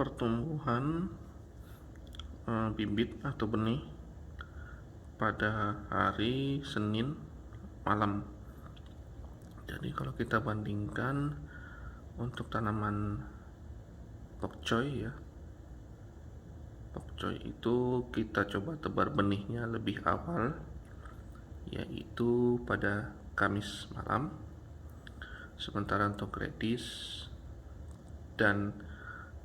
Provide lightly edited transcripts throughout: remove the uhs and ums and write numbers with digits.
pertumbuhan bibit atau benih pada hari Senin malam. Jadi kalau kita bandingkan untuk tanaman pokcoy ya, pokcoy itu kita coba tebar benihnya lebih awal, yaitu pada Kamis malam. Sementara untuk redis dan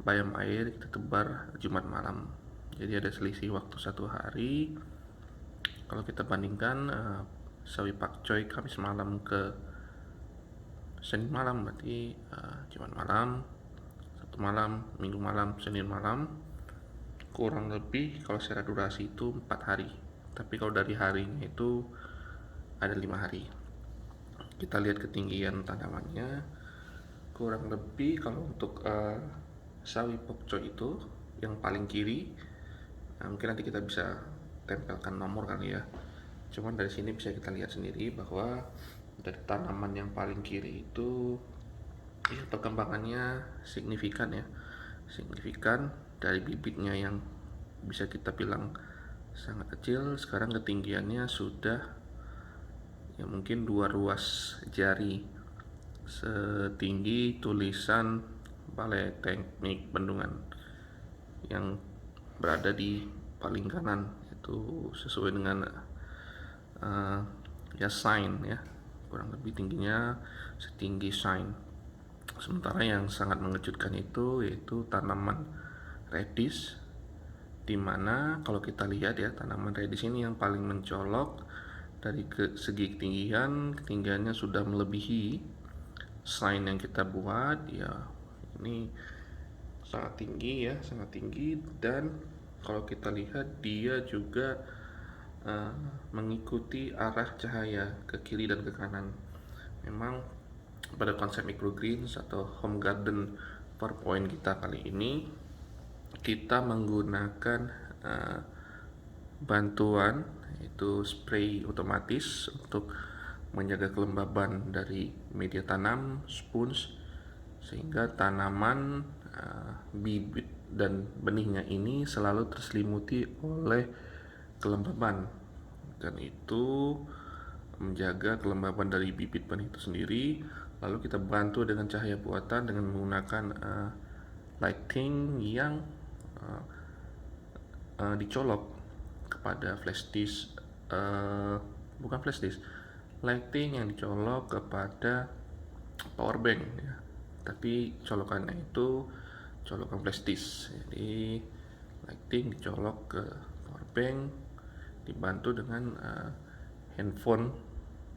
bayam air kita tebar Jumat malam. Jadi ada selisih waktu 1 hari. Kalau kita bandingkan sawi pakcoy Kamis malam ke Senin malam, berarti Jumat malam, Sabtu malam, Minggu malam, Senin malam, kurang lebih kalau secara durasi itu 4 hari. Tapi kalau dari harinya itu ada 5 hari. Kita lihat ketinggian tanamannya, kurang lebih kalau untuk sawi pokcoy itu yang paling kiri, mungkin nanti kita bisa tempelkan nomor kali ya. Cuman dari sini bisa kita lihat sendiri bahwa dari tanaman yang paling kiri itu ya, perkembangannya signifikan ya, signifikan dari bibitnya yang bisa kita bilang sangat kecil, sekarang ketinggiannya sudah ya mungkin 2 ruas jari, setinggi tulisan Balai Teknik Bendungan yang berada di paling kanan, itu sesuai dengan ya sign ya, kurang lebih tingginya setinggi sign. Sementara yang sangat mengejutkan itu yaitu tanaman redis, dimana kalau kita lihat ya, tanaman redis ini yang paling mencolok dari segi ketinggiannya sudah melebihi sign yang kita buat ya. Ini sangat tinggi ya, sangat tinggi. Dan kalau kita lihat dia juga mengikuti arah cahaya ke kiri dan ke kanan. Memang pada konsep microgreens atau home garden 4.0 kita kali ini, kita menggunakan bantuan yaitu spray otomatis untuk menjaga kelembaban dari media tanam, sponge, sehingga tanaman bibit dan benihnya ini selalu terselimuti oleh kelembaban, dan itu menjaga kelembaban dari bibit benih itu sendiri. Lalu kita bantu dengan cahaya buatan dengan menggunakan lighting yang dicolok kepada flash disk, bukan flash disk, lighting yang dicolok kepada power bank ya, tapi colokannya itu colokan flash disk. Jadi lighting dicolok ke power bank dibantu dengan handphone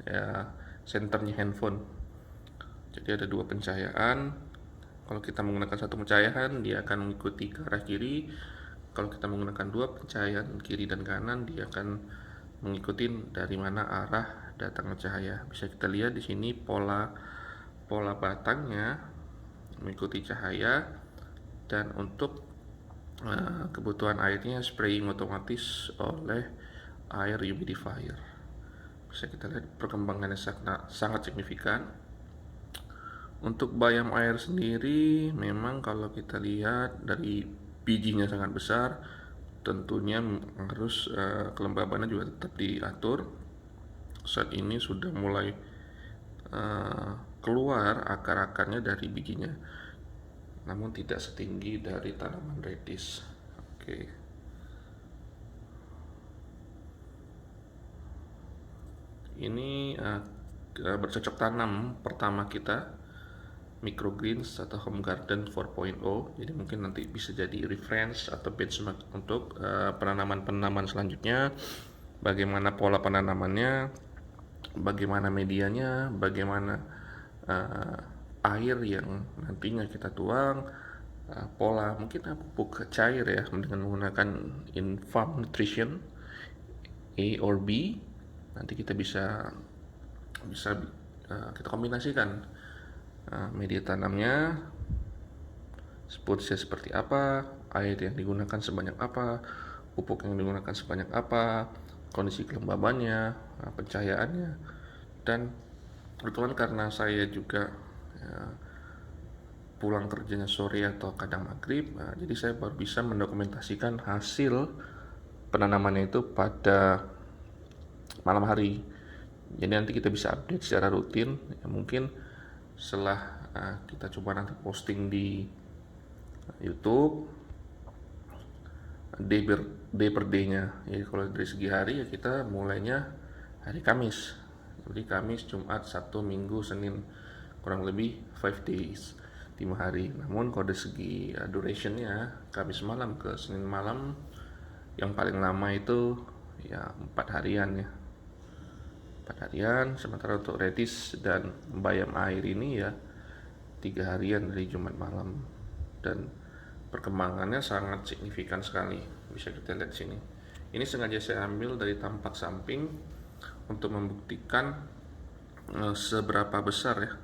ya, senternya handphone. Jadi ada 2 pencahayaan. Kalau kita menggunakan 1 pencahayaan, dia akan mengikuti ke arah kiri. Kalau kita menggunakan 2 pencahayaan kiri dan kanan, dia akan mengikuti dari mana arah datangnya cahaya. Bisa kita lihat di sini pola batangnya mengikuti cahaya. Dan untuk kebutuhan airnya spraying otomatis oleh air humidifier. Bisa kita lihat perkembangannya sangat signifikan. Untuk bayam air sendiri, memang kalau kita lihat dari bijinya sangat besar, tentunya harus kelembabannya juga tetap diatur. Saat ini sudah mulai keluar akar-akarnya dari bijinya, namun tidak setinggi dari tanaman redis. Oke. Ini bercocok tanam pertama kita, microgreens atau home garden 4.0. Jadi mungkin nanti bisa jadi reference atau benchmark untuk penanaman selanjutnya. Bagaimana pola penanamannya, bagaimana medianya, bagaimana air yang nantinya kita tuang, pola mungkin pupuk cair ya, dengan menggunakan in-farm nutrition A or B. Nanti kita bisa kita kombinasikan media tanamnya, spotnya seperti apa, air yang digunakan sebanyak apa, pupuk yang digunakan sebanyak apa, kondisi kelembabannya, pencahayaannya. Dan kebetulan karena saya juga pulang kerjanya sore atau kadang maghrib. Nah, jadi saya baru bisa mendokumentasikan hasil penanamannya itu pada malam hari. Jadi nanti kita bisa update secara rutin. Ya, mungkin setelah kita coba nanti posting di YouTube day per day-nya. Jadi kalau dari segi hari ya kita mulainya hari Kamis. Jadi Kamis, Jumat, Sabtu, Minggu, Senin, kurang lebih 5 days, 5 hari. Namun kalau dari segi durationnya, Kamis malam ke Senin malam yang paling lama itu ya 4 harian ya. 4 harian, sementara untuk Redis dan bayam air ini ya 3 harian dari Jumat malam. Dan perkembangannya sangat signifikan sekali, bisa kita lihat sini. Ini sengaja saya ambil dari tampak samping untuk membuktikan seberapa besar ya,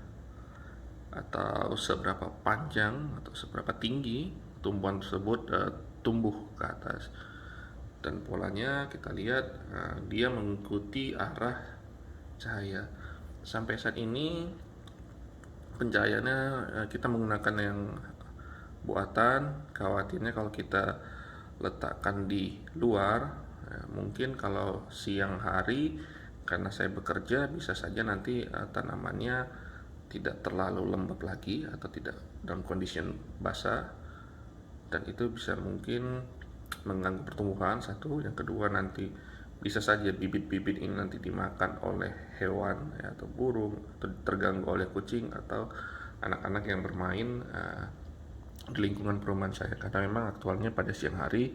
atau seberapa panjang atau seberapa tinggi tumbuhan tersebut tumbuh ke atas. Dan polanya kita lihat dia mengikuti arah cahaya. Sampai saat ini pencahayaannya kita menggunakan yang buatan. Khawatirnya kalau kita letakkan di luar, mungkin kalau siang hari karena saya bekerja bisa saja nanti tanamannya tidak terlalu lembab lagi atau tidak dalam kondisi basah, dan itu bisa mungkin mengganggu pertumbuhan. Satu, yang kedua nanti bisa saja bibit-bibit ini nanti dimakan oleh hewan ya, atau burung, atau terganggu oleh kucing atau anak-anak yang bermain di lingkungan perumahan saya, karena memang aktualnya pada siang hari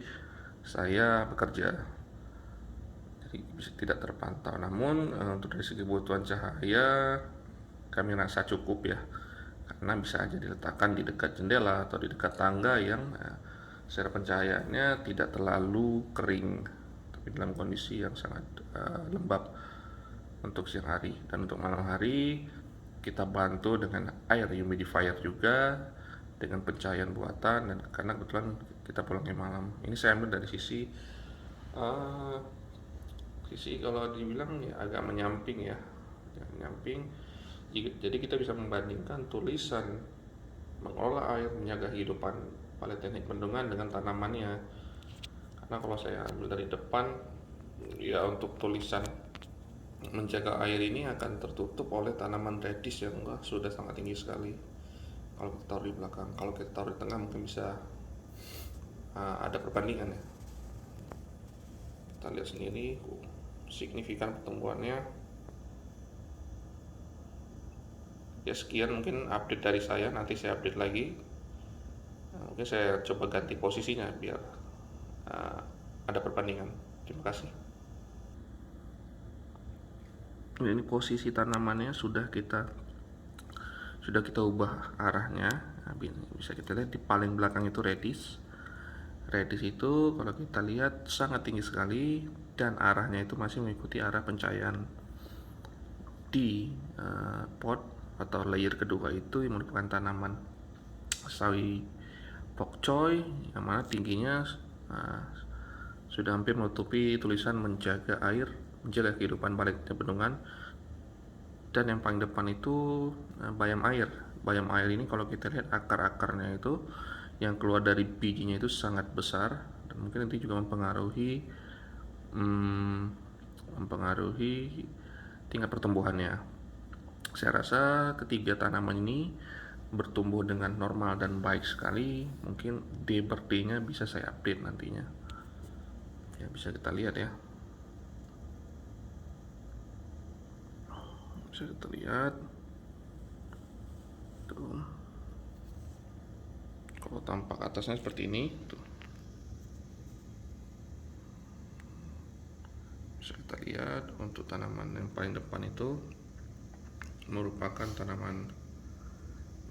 saya bekerja, jadi bisa tidak terpantau. Namun untuk dari segi kebutuhan cahaya kami rasa cukup ya, karena bisa aja diletakkan di dekat jendela atau di dekat tangga yang secara pencahayaannya tidak terlalu kering tapi dalam kondisi yang sangat lembab untuk siang hari. Dan untuk malam hari kita bantu dengan air humidifier juga, dengan pencahayaan buatan, dan karena kebetulan kita pulangnya malam. Ini saya ambil dari sisi kalau dibilang ya agak menyamping ya, menyamping. Jadi kita bisa membandingkan tulisan mengolah air menjaga kehidupan pada teknik bendungan dengan tanamannya. Karena kalau saya ambil dari depan ya, untuk tulisan menjaga air ini akan tertutup oleh tanaman redis yang sudah sangat tinggi sekali. Kalau kita taruh di belakang, kalau kita taruh di tengah mungkin bisa ada perbandingan ya. Kita lihat sendiri signifikan pertumbuhannya. Ya sekian mungkin update dari saya, nanti saya update lagi. Mungkin saya coba ganti posisinya biar ada perbandingan. Terima kasih. Ini posisi tanamannya sudah kita ubah arahnya. Bisa kita lihat di paling belakang itu redis. Redis itu kalau kita lihat sangat tinggi sekali, dan arahnya itu masih mengikuti arah pencahayaan di pot atau layer kedua itu yang merupakan tanaman sawi pok choy, yang mana tingginya sudah hampir menutupi tulisan menjaga air, menjaga kehidupan balik bendungan. Dan yang paling depan itu bayam air. Bayam air ini kalau kita lihat akar-akarnya itu yang keluar dari bijinya itu sangat besar, dan mungkin nanti juga mempengaruhi tingkat pertumbuhannya. Saya rasa ketiga tanaman ini bertumbuh dengan normal dan baik sekali. Mungkin day per day-nya bisa saya update nantinya. Ya, bisa kita lihat ya. Bisa kita lihat. Tuh. Kalau tampak atasnya seperti ini, tuh. Bisa kita lihat untuk tanaman yang paling depan itu merupakan tanaman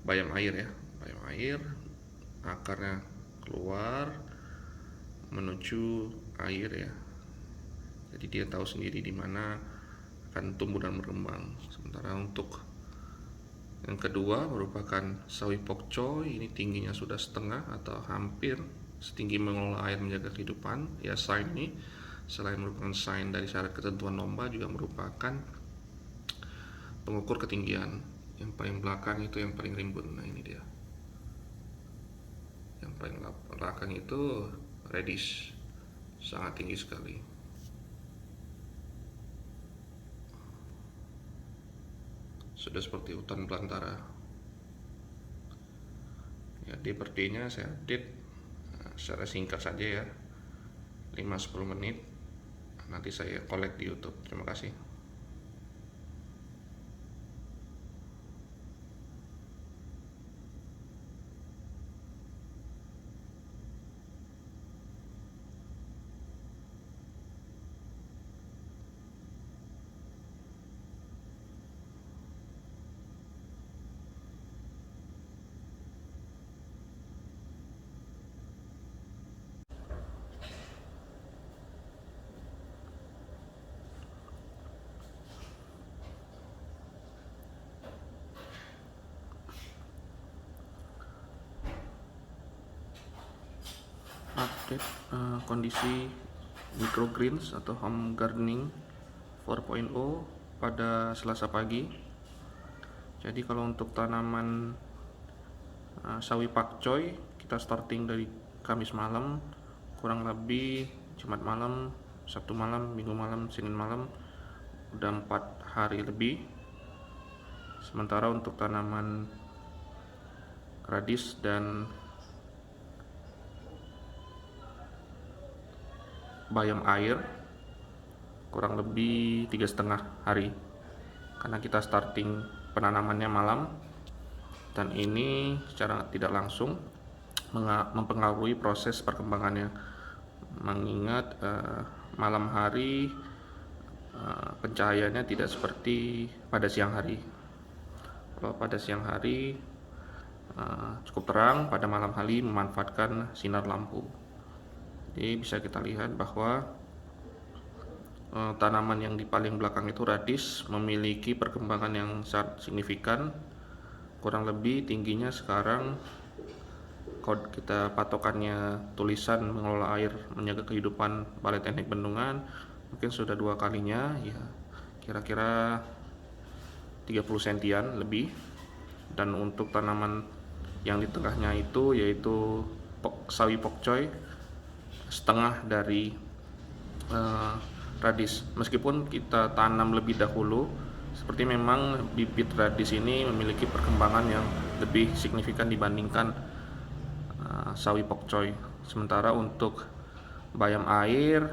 bayam air ya. Bayam air, akarnya keluar menuju air ya. Jadi dia tahu sendiri di mana akan tumbuh dan berkembang. Sementara untuk yang kedua merupakan sawi pok choy, ini tingginya sudah setengah atau hampir setinggi mengolah air menjaga kehidupan. Ya, sign ini selain merupakan sign dari syarat ketentuan lomba, juga merupakan pengukur ketinggian. Yang paling belakang itu yang paling rimbun. Nah, ini dia. paling belakang itu radish, sangat tinggi sekali. Sudah seperti hutan belantara. Ya, di birthday-nya saya update secara singkat saja ya, 5-10 menit. Nanti saya collect di YouTube. Terima kasih. Update kondisi microgreens atau home gardening 4.0 pada Selasa pagi. Jadi kalau untuk tanaman sawi pakcoy, kita starting dari Kamis malam, kurang lebih Jumat malam, Sabtu malam, Minggu malam, Senin malam, udah 4 hari lebih. Sementara untuk tanaman radish dan bayam air kurang lebih 3,5 hari, karena kita starting penanamannya malam, dan ini secara tidak langsung mempengaruhi proses perkembangannya, mengingat malam hari pencahayaannya tidak seperti pada siang hari. Kalau pada siang hari cukup terang, pada malam hari memanfaatkan sinar lampu. Jadi bisa kita lihat bahwa tanaman yang di paling belakang itu radish memiliki perkembangan yang sangat signifikan. Kurang lebih tingginya sekarang, kalau kita patokannya tulisan mengelola air menjaga kehidupan Balai Teknik Bendungan, mungkin sudah 2 kalinya ya, kira-kira 30 sentian lebih. Dan untuk tanaman yang di tengahnya itu yaitu sawi pokcoy, setengah dari radish. Meskipun kita tanam lebih dahulu, seperti memang bibit radish ini memiliki perkembangan yang lebih signifikan dibandingkan sawi pokcoy. Sementara untuk bayam air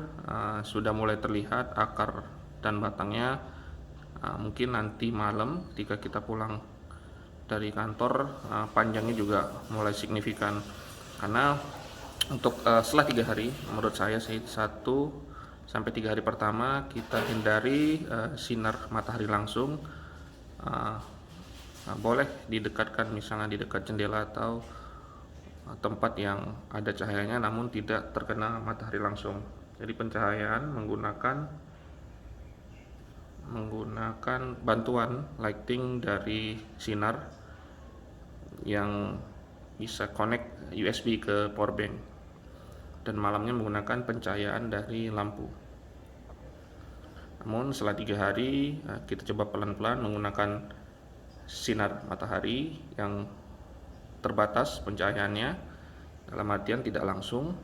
sudah mulai terlihat akar dan batangnya. Mungkin nanti malam ketika kita pulang dari kantor, panjangnya juga mulai signifikan, karena untuk setelah 3 hari, menurut saya sih 1-3 hari pertama kita hindari sinar matahari langsung. Boleh didekatkan misalnya di dekat jendela atau tempat yang ada cahayanya namun tidak terkena matahari langsung. Jadi pencahayaan menggunakan bantuan lighting dari sinar yang bisa connect USB ke power bank, dan malamnya menggunakan pencahayaan dari lampu. Namun setelah 3 hari kita coba pelan-pelan menggunakan sinar matahari yang terbatas pencahayaannya, dalam artian tidak langsung.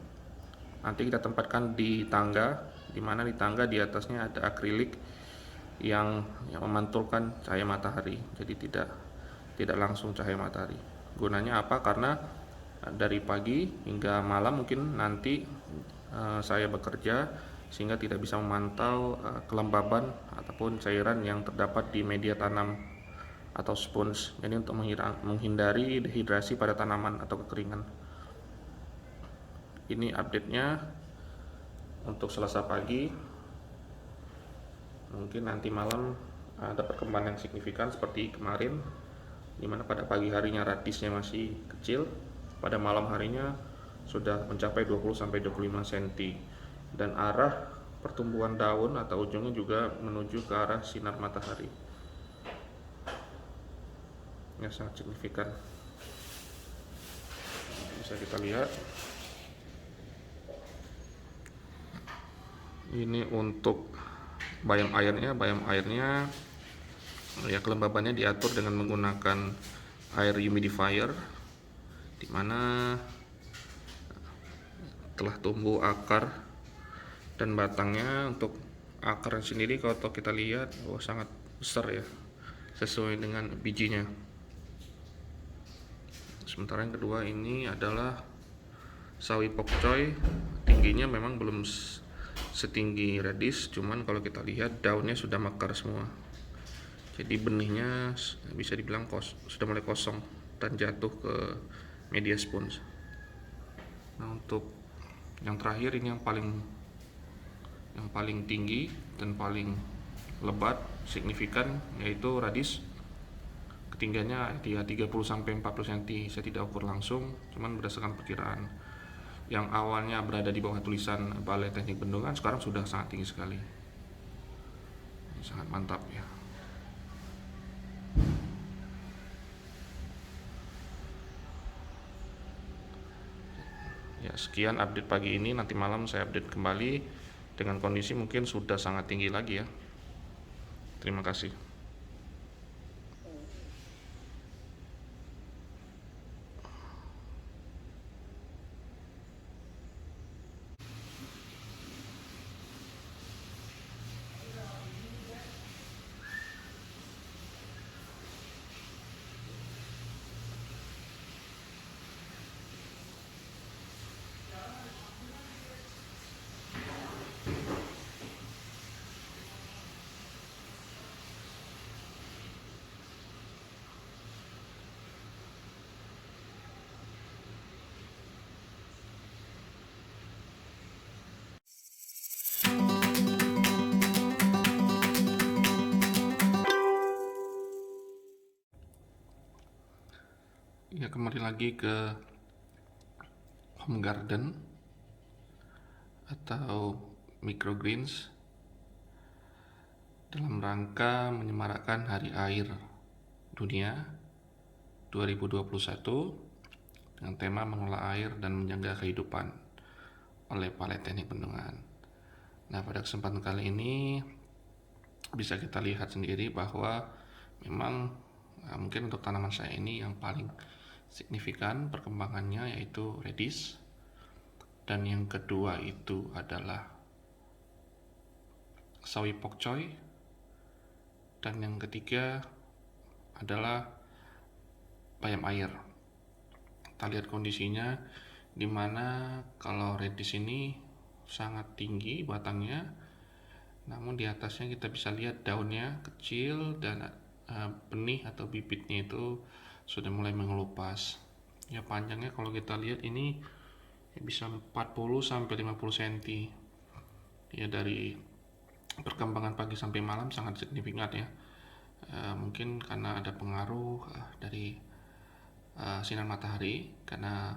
Nanti kita tempatkan di tangga, di mana di tangga di atasnya ada akrilik yang memantulkan cahaya matahari, jadi tidak langsung cahaya matahari. Gunanya apa? Karena dari pagi hingga malam mungkin nanti saya bekerja, sehingga tidak bisa memantau kelembaban ataupun cairan yang terdapat di media tanam atau sponge. Jadi untuk menghindari dehidrasi pada tanaman atau kekeringan. Ini update-nya untuk Selasa pagi. Mungkin nanti malam ada perkembangan yang signifikan seperti kemarin, dimana pada pagi harinya radishnya masih kecil, pada malam harinya sudah mencapai 20-25 cm, dan arah pertumbuhan daun atau ujungnya juga menuju ke arah sinar matahari. Ya, sangat signifikan. Bisa kita lihat. Ini untuk bayam airnya ya, kelembabannya diatur dengan menggunakan air humidifier, di mana telah tumbuh akar dan batangnya. Untuk akarnya sendiri kalau kita lihat, sangat besar ya, sesuai dengan bijinya. Sementara yang kedua ini adalah sawi pokcoy. Tingginya memang belum setinggi radish, cuman kalau kita lihat daunnya sudah mekar semua. Jadi benihnya bisa dibilang sudah mulai kosong dan jatuh ke media sponge. Nah, untuk yang terakhir ini yang paling tinggi dan paling lebat signifikan, yaitu radish. Ketinggiannya dia 30-40 cm. Saya tidak ukur langsung, cuman berdasarkan perkiraan. Yang awalnya berada di bawah tulisan Balai Teknik Bendungan, sekarang sudah sangat tinggi sekali. Sangat mantap ya. Ya, sekian update pagi ini. Nanti malam saya update kembali dengan kondisi mungkin sudah sangat tinggi lagi ya. Terima kasih. Ya, kembali lagi ke home garden atau microgreens dalam rangka menyemarakkan Hari Air Dunia 2021 dengan tema mengelola air dan menjaga kehidupan oleh Balai Teknik Bendungan. Nah, pada kesempatan kali ini bisa kita lihat sendiri bahwa memang mungkin untuk tanaman saya ini yang paling signifikan perkembangannya yaitu radish, dan yang kedua itu adalah sawi pokcoy, dan yang ketiga adalah bayam air. Kita lihat kondisinya, dimana kalau radish ini sangat tinggi batangnya, namun di atasnya kita bisa lihat daunnya kecil dan benih atau bibitnya itu sudah mulai mengelupas. Ya, panjangnya kalau kita lihat ini bisa 40-50 cm. Ya, dari perkembangan pagi sampai malam sangat signifikan ya. Mungkin karena ada pengaruh dari sinar matahari, karena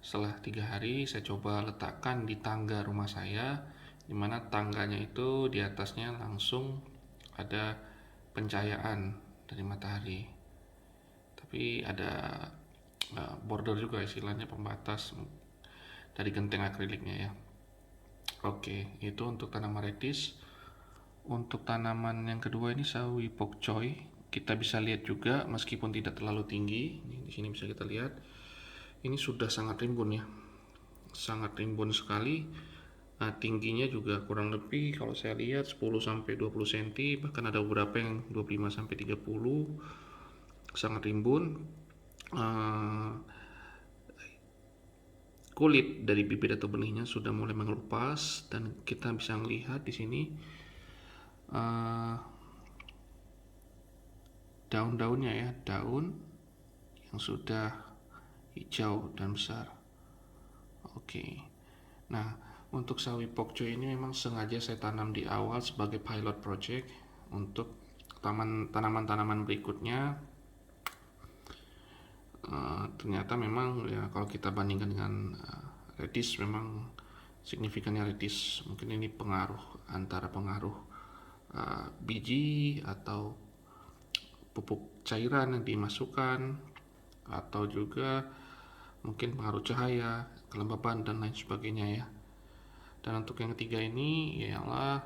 setelah 3 hari saya coba letakkan di tangga rumah saya, dimana tangganya itu di atasnya langsung ada pencahayaan dari matahari, tapi ada border juga, istilahnya pembatas dari genteng akriliknya ya. Oke, itu untuk tanaman radish. Untuk tanaman yang kedua ini sawi pokcoy, kita bisa lihat juga meskipun tidak terlalu tinggi. Di sini bisa kita lihat ini sudah sangat rimbun ya, sangat rimbun sekali. Nah, tingginya juga kurang lebih kalau saya lihat 10-20 cm, bahkan ada beberapa yang 25-30, sangat rimbun. Kulit dari bibit atau benihnya sudah mulai mengelupas, dan kita bisa melihat di sini daun-daunnya ya, daun yang sudah hijau dan besar. Oke. Nah, untuk sawi pokcoy ini memang sengaja saya tanam di awal sebagai pilot project untuk tanaman-tanaman berikutnya. Ternyata memang ya, kalau kita bandingkan dengan radish, memang signifikannya radish. Mungkin ini antara pengaruh biji atau pupuk cairan yang dimasukkan, atau juga mungkin pengaruh cahaya, kelembapan, dan lain sebagainya ya. Dan untuk yang ketiga ini ialah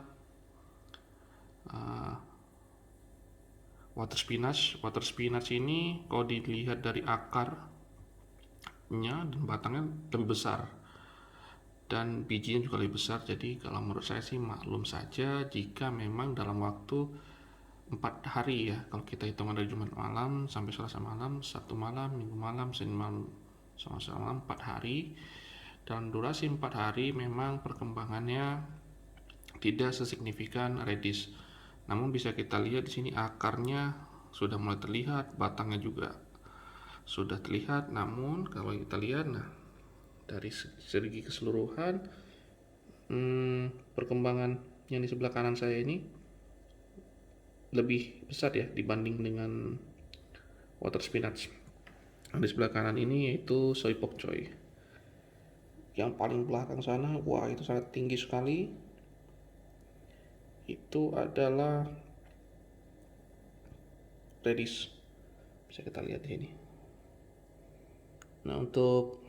water spinach. Water spinach ini kalau dilihat dari akarnya dan batangnya lebih besar dan bijinya juga lebih besar. Jadi kalau menurut saya sih maklum saja jika memang dalam waktu 4 hari ya, kalau kita hitungan dari Jumat malam sampai Selasa malam, Sabtu malam, Minggu malam, Senin malam, Selasa malam, 4 hari. Dalam durasi 4 hari memang perkembangannya tidak sesignifikan Redis. Namun bisa kita lihat di sini akarnya sudah mulai terlihat, batangnya juga sudah terlihat. Namun kalau kita lihat, nah dari segi keseluruhan perkembangan yang di sebelah kanan saya ini lebih besar ya dibanding dengan water spinach. Di sebelah kanan ini yaitu soy pok choy. Yang paling belakang sana, wah itu sangat tinggi sekali. Itu adalah Redis. Bisa kita lihat di sini. Nah, untuk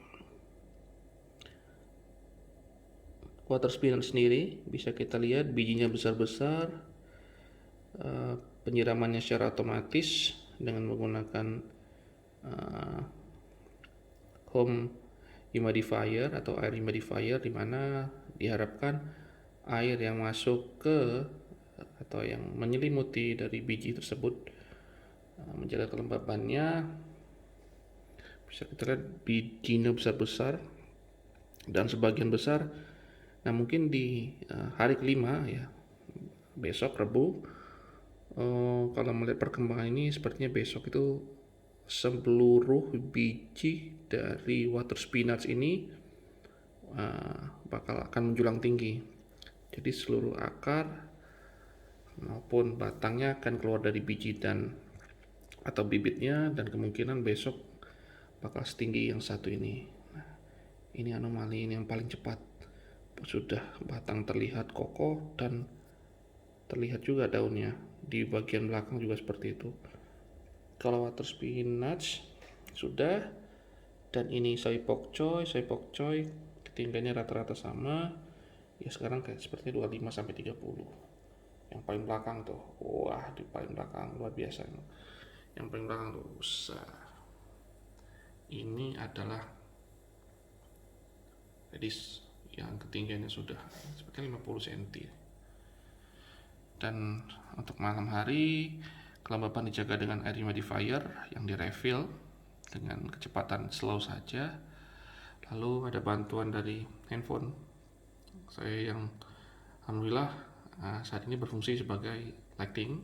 water spinach sendiri bisa kita lihat bijinya besar-besar, penyiramannya secara otomatis dengan menggunakan home humidifier atau air humidifier, di mana diharapkan air yang masuk ke atau yang menyelimuti dari biji tersebut menjaga kelembabannya. Bisa kita lihat bijinya besar-besar dan sebagian besar. Nah, mungkin di hari kelima ya, besok Rabu, kalau melihat perkembangan ini sepertinya besok itu seluruh biji dari water spinach ini bakal akan menjulang tinggi. Jadi seluruh akar maupun batangnya akan keluar dari biji dan atau bibitnya, dan kemungkinan besok bakal setinggi yang satu ini. Nah, ini anomali, ini yang paling cepat. Sudah batang terlihat kokoh dan terlihat juga daunnya. Di bagian belakang juga seperti itu. Kalau water spinach sudah, dan ini soy pok choy ketinggiannya rata-rata sama ya, sekarang kayak seperti 25 sampai 30. Yang paling belakang tuh, wah di paling belakang luar biasa. Yang paling belakang tuh besar. Ini adalah Redis yang ketinggiannya sudah seperti 50 cm. Dan untuk malam hari kelembapan dijaga dengan air humidifier yang direfill dengan kecepatan slow saja. Lalu ada bantuan dari handphone saya yang alhamdulillah saat ini berfungsi sebagai lighting,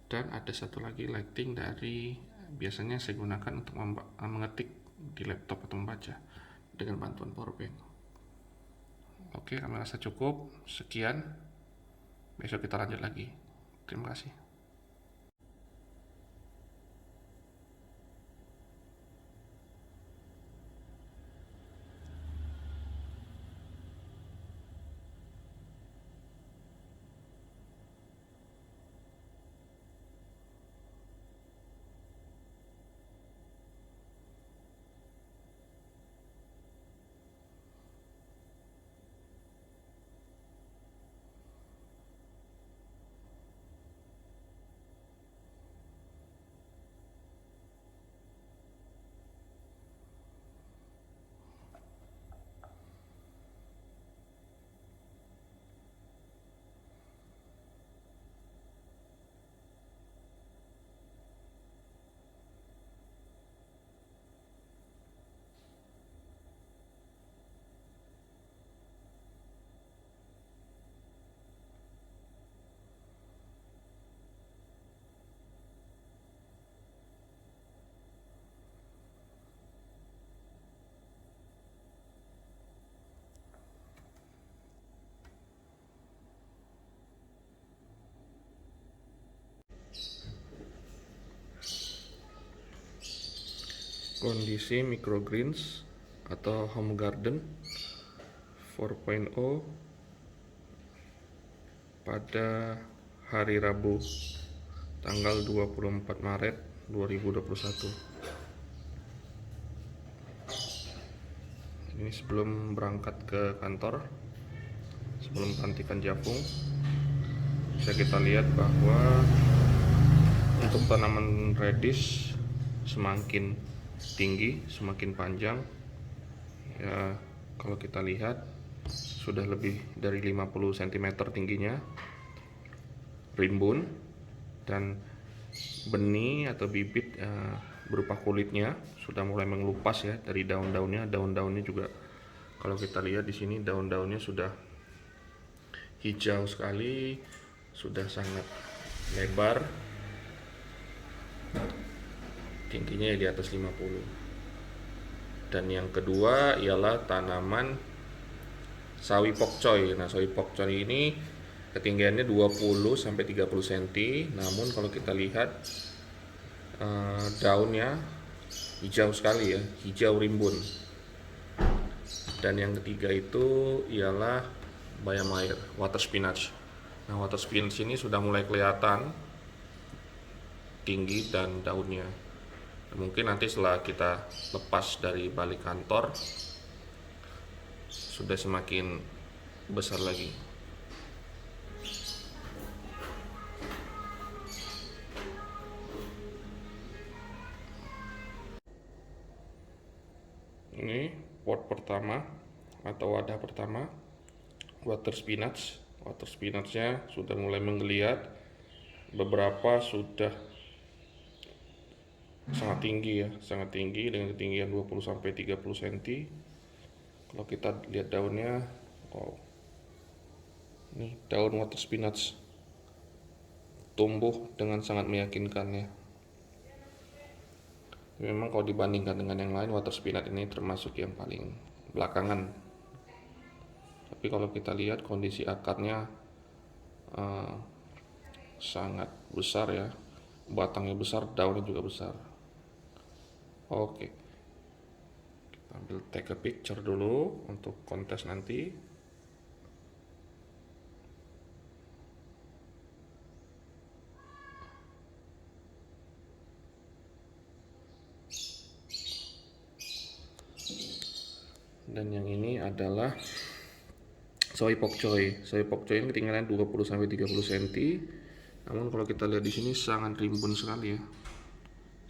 dan ada satu lagi lighting dari biasanya saya gunakan untuk mengetik di laptop atau membaca dengan bantuan powerbank. Oke, kami rasa cukup. Sekian, besok kita lanjut lagi. Terima kasih. Kondisi microgreens atau home garden 4.0 pada hari Rabu tanggal 24 Maret 2021. Ini sebelum berangkat ke kantor, sebelum pelantikan Japung, bisa kita lihat bahwa untuk tanaman redis semakin tinggi, semakin panjang ya. kalau kita lihat sudah lebih dari 50 cm tingginya, rimbun, dan benih atau bibit berupa kulitnya sudah mulai mengelupas ya dari daun-daunnya. Daun-daunnya juga kalau kita lihat di sini daun-daunnya sudah hijau sekali, sudah sangat lebar, tingginya di atas 50. Dan yang kedua ialah tanaman sawi pokcoy. Nah, sawi pokcoy ini ketinggiannya 20 sampai 30 cm. Namun kalau kita lihat daunnya hijau sekali ya, hijau rimbun. Dan yang ketiga itu ialah bayam air, water spinach. Nah, water spinach ini sudah mulai kelihatan tinggi dan daunnya. Mungkin nanti setelah kita lepas dari balik kantor sudah semakin besar lagi. Ini pot pertama atau wadah pertama water spinach. Water spinachnya sudah mulai menggeliat, beberapa sudah sangat tinggi ya, sangat tinggi dengan ketinggian 20 sampai 30 cm. Kalau kita lihat daunnya, wow, ini daun water spinach tumbuh dengan sangat meyakinkan ya. Memang kalau dibandingkan dengan yang lain, water spinach ini termasuk yang paling belakangan. Tapi kalau kita lihat kondisi akarnya sangat besar ya, batangnya besar, daunnya juga besar. Oke, kita ambil take a picture dulu untuk kontes nanti. Dan yang ini adalah sawi pokcoy. Sawi pokcoy ini ketinggian 20 sampai 30 cm. Namun kalau kita lihat di sini sangat rimbun sekali ya.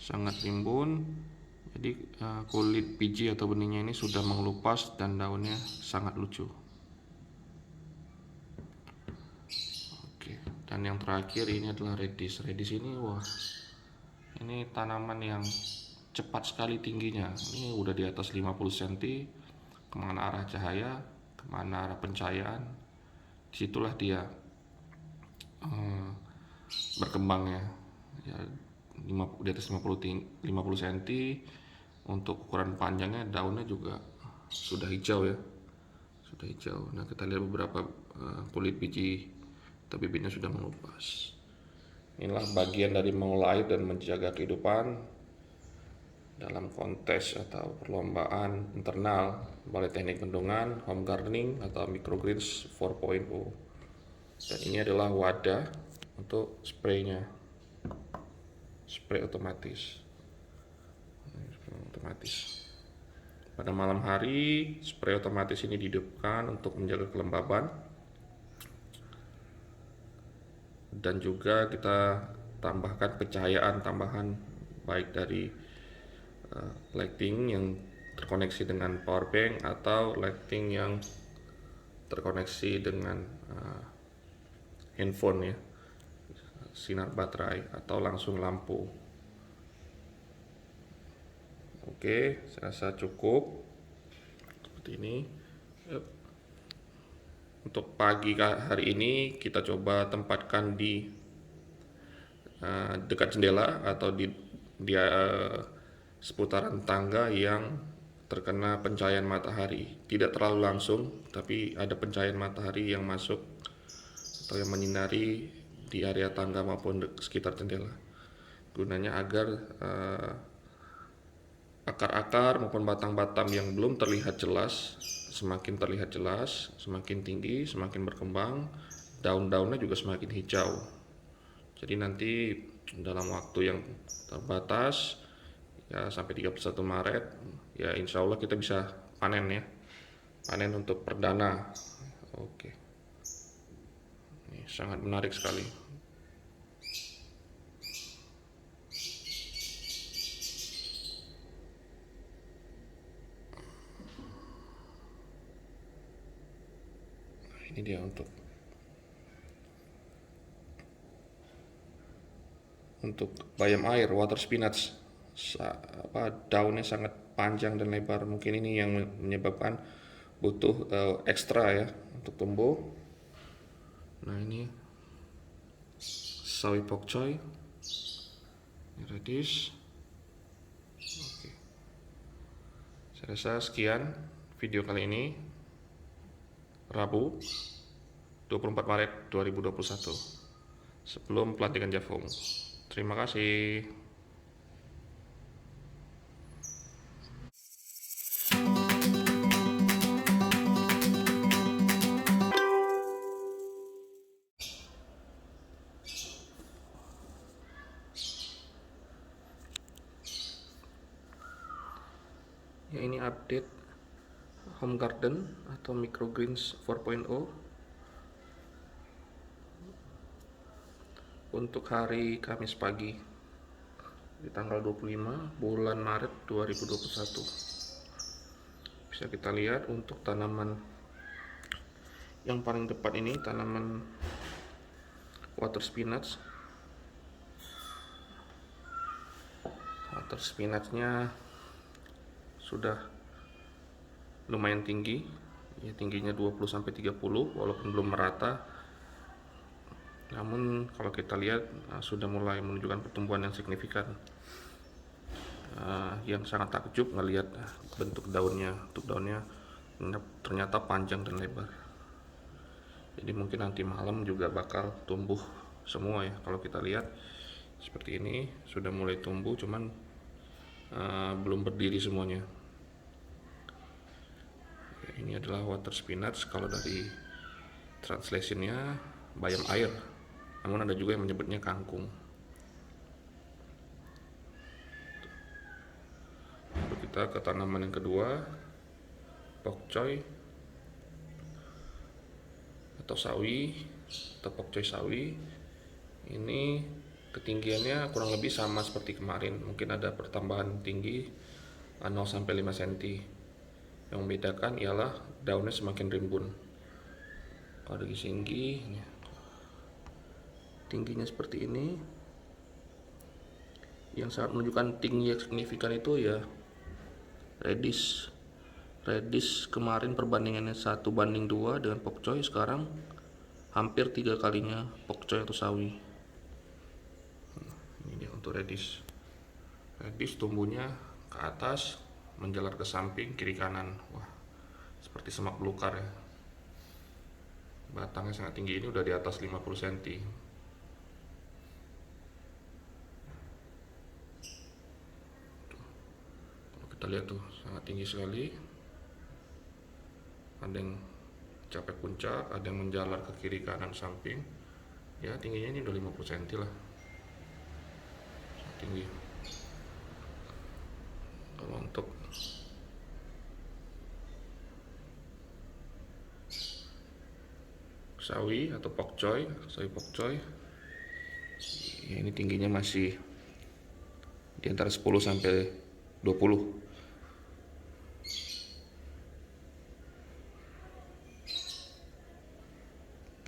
Sangat rimbun. Jadi kulit biji atau benihnya ini sudah mengelupas dan daunnya sangat lucu. Oke, dan yang terakhir ini adalah radish. Radish ini wah, ini tanaman yang cepat sekali tingginya. Ini udah di atas 50 cm. Kemana arah cahaya, kemana arah pencahayaan, disitulah dia berkembangnya ya, di atas 50 cm. Untuk ukuran panjangnya daunnya juga sudah hijau ya, sudah hijau. Nah, kita lihat beberapa kulit biji atau bibitnya sudah mengelupas. Inilah bagian dari mengolah air dan menjaga kehidupan dalam kontes atau perlombaan internal Balai Teknik Bendungan, home gardening atau microgreens 4.0. Dan ini adalah wadah untuk spraynya, spray otomatis. Pada malam hari, spray otomatis ini dihidupkan untuk menjaga kelembaban. Dan juga kita tambahkan pencahayaan tambahan baik dari lighting yang terkoneksi dengan power bank atau lighting yang terkoneksi dengan handphone ya, sinar baterai atau langsung lampu. Oke, saya rasa cukup seperti ini. Untuk pagi hari ini kita coba tempatkan di dekat jendela atau di seputaran tangga yang terkena pencahayaan matahari. Tidak terlalu langsung, tapi ada pencahayaan matahari yang masuk atau yang menyinari di area tangga maupun sekitar jendela. Gunanya agar akar-akar maupun batang-batang yang belum terlihat jelas semakin terlihat jelas, semakin tinggi, semakin berkembang, daun-daunnya juga semakin hijau. Jadi nanti dalam waktu yang terbatas ya, sampai 31 Maret ya, insya Allah kita bisa panen ya, panen untuk perdana. Oke, ini sangat menarik sekali. Ini dia untuk bayam air, water spinach. Daunnya sangat panjang dan lebar. Mungkin ini yang menyebabkan butuh ekstra ya untuk tumbuh. Nah, ini sawi pok choy, radish. Oke. Saya rasa sekian video kali ini, Rabu 24 Maret 2021, sebelum pelantikan jagung. Terima kasih. Ya, ini update home garden atau microgreens 4.0 untuk hari Kamis pagi di tanggal 25 bulan Maret 2021. Bisa kita lihat untuk tanaman yang paling depan ini, tanaman water spinach. Water spinachnya sudah lumayan tinggi ya, tingginya 20-30 walaupun belum merata, namun kalau kita lihat sudah mulai menunjukkan pertumbuhan yang signifikan, yang sangat takjub ngelihat bentuk daunnya. Bentuk daunnya ternyata panjang dan lebar, jadi mungkin nanti malam juga bakal tumbuh semua ya. Kalau kita lihat seperti ini sudah mulai tumbuh, cuman belum berdiri semuanya. Ini adalah water spinach, kalau dari translationnya bayam air, namun ada juga yang menyebutnya kangkung. Lalu kita ke tanaman yang kedua, pok choy atau sawi atau pok choy sawi. Ini ketinggiannya kurang lebih sama seperti kemarin, mungkin ada pertambahan tinggi 0-5 cm. Yang membedakan ialah daunnya semakin rimbun. Kalau dari tinggi, tingginya seperti ini. Yang sangat menunjukkan tinggi yang signifikan itu ya radish. Radish kemarin perbandingannya 1:2 dengan pok choy, sekarang hampir 3 kalinya pok choy atau sawi. Ini dia untuk radish. Radish tumbuhnya ke atas, menjalar ke samping, kiri kanan. Wah, seperti semak belukar ya. Batangnya sangat tinggi, ini udah di atas 50 cm. Kalau kita lihat tuh sangat tinggi sekali. Ada yang capai puncak, ada yang menjalar ke kiri kanan samping. Ya, tingginya ini udah 50 cm lah. Sangat tinggi. Kalau untuk sawi atau pok choy, sawi pok choy, ya, ini tingginya masih di antara 10 sampai 20.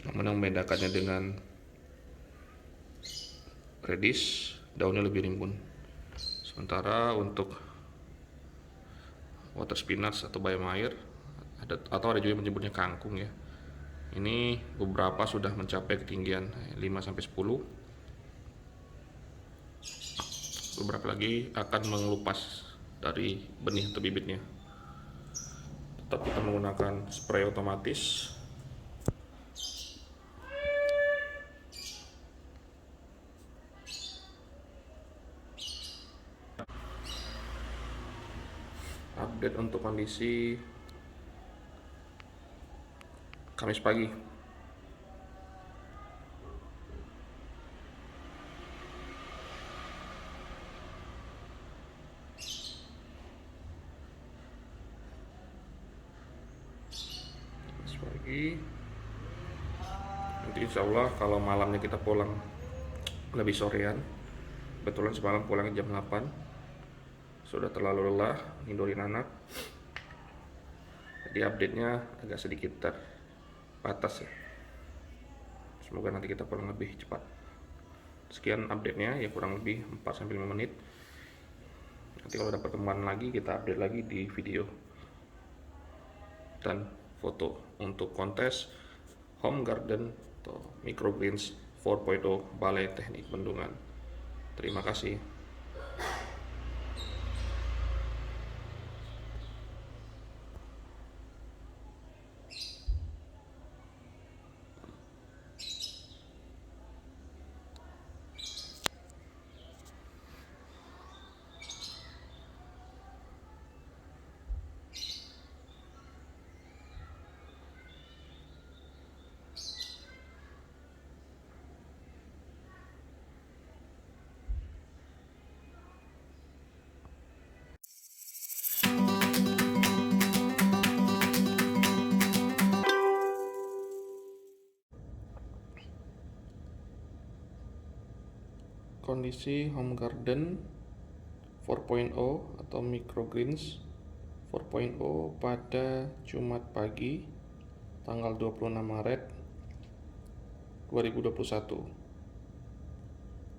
Namun yang membedakannya dengan radish, daunnya lebih rimbun. Sementara untuk water spinach atau bayam air, ada juga yang menyebutnya kangkung ya. Ini beberapa sudah mencapai ketinggian 5-10. Beberapa lagi akan mengelupas dari benih atau bibitnya. Tetap kita menggunakan spray otomatis. Update untuk kondisi Kamis pagi. Nanti insya Allah kalau malamnya kita pulang lebih sorean. Kebetulan semalam pulangnya jam 8, sudah terlalu lelah nindorin anak, jadi update nya agak sedikit batas ya. Semoga nanti kita kurang lebih cepat. Sekian update-nya ya, kurang lebih 4-5 menit. Nanti kalau ada perkembangan lagi kita update lagi di video dan foto untuk kontes Home Garden atau Microgreens 4.0 Balai Teknik Bendungan. Terima kasih. Kondisi Home Garden 4.0 atau Microgreens 4.0 pada Jumat pagi tanggal 26 Maret 2021.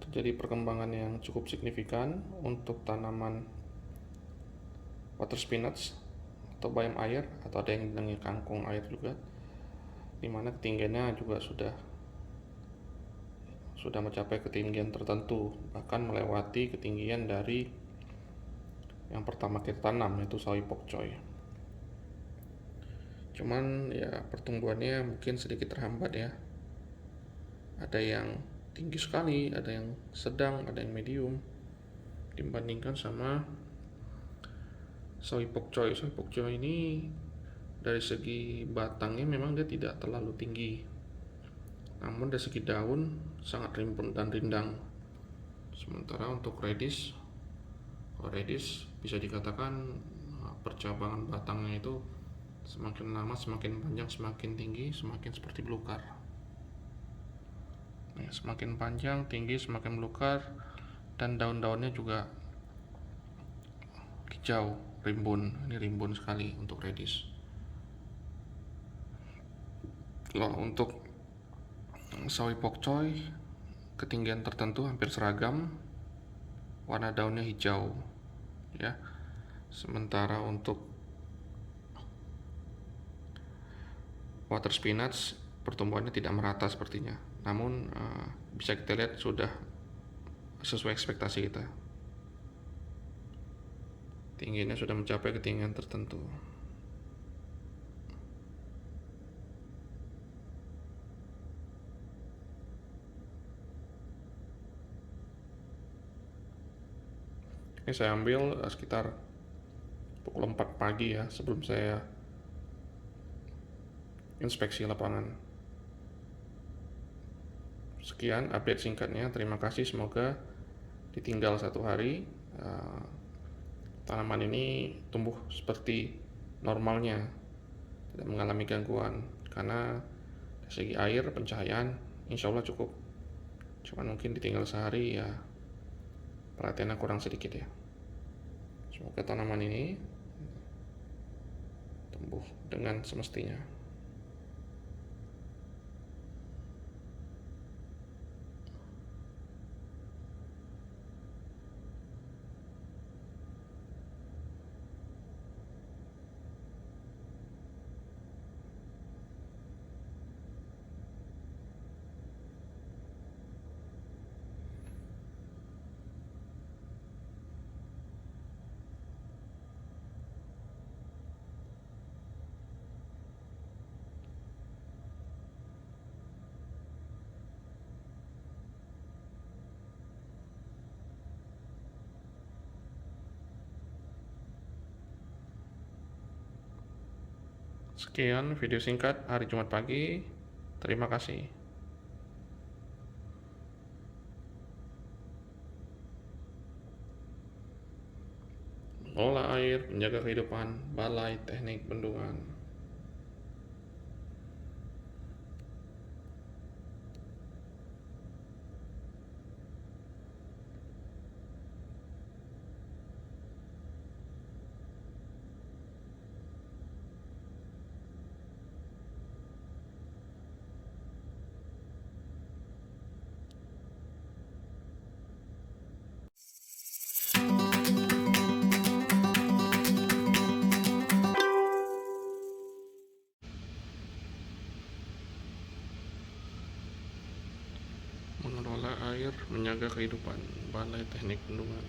Terjadi perkembangan yang cukup signifikan untuk tanaman water spinach atau bayam air, atau ada yang bilangnya kangkung air juga, dimana ketinggiannya juga sudah mencapai ketinggian tertentu, bahkan melewati ketinggian dari yang pertama kita tanam, yaitu sawi pokcoy. Cuman ya pertumbuhannya mungkin sedikit terhambat ya. Ada yang tinggi sekali, ada yang sedang, ada yang medium dibandingkan sama sawi pokcoy. Sawi pokcoy ini dari segi batangnya memang dia tidak terlalu tinggi, namun dari segi daun sangat rimbun dan rindang. Sementara untuk radish bisa dikatakan percabangan batangnya itu semakin lama semakin panjang, semakin tinggi, semakin seperti belukar. Semakin panjang, tinggi, semakin belukar, dan daun-daunnya juga hijau, rimbun. Ini rimbun sekali untuk radish. Kalau untuk sawi pokcoy, ketinggian tertentu hampir seragam, warna daunnya hijau ya. Sementara untuk water spinach pertumbuhannya tidak merata sepertinya, namun bisa kita lihat sudah sesuai ekspektasi kita, tingginya sudah mencapai ketinggian tertentu. Ini saya ambil sekitar pukul 4 pagi ya, sebelum saya inspeksi lapangan. Sekian update singkatnya, terima kasih. Semoga ditinggal 1 hari tanaman ini tumbuh seperti normalnya, tidak mengalami gangguan, karena dari segi air, pencahayaan insya Allah cukup. Cuman mungkin ditinggal sehari ya perhatiannya kurang sedikit ya. Semoga tanaman ini tumbuh dengan semestinya. Sekian video singkat hari Jumat pagi. Terima kasih. Mengelola air, menjaga kehidupan, Balai Teknik Bendungan. menjaga kehidupan Balai Teknik Bendungan.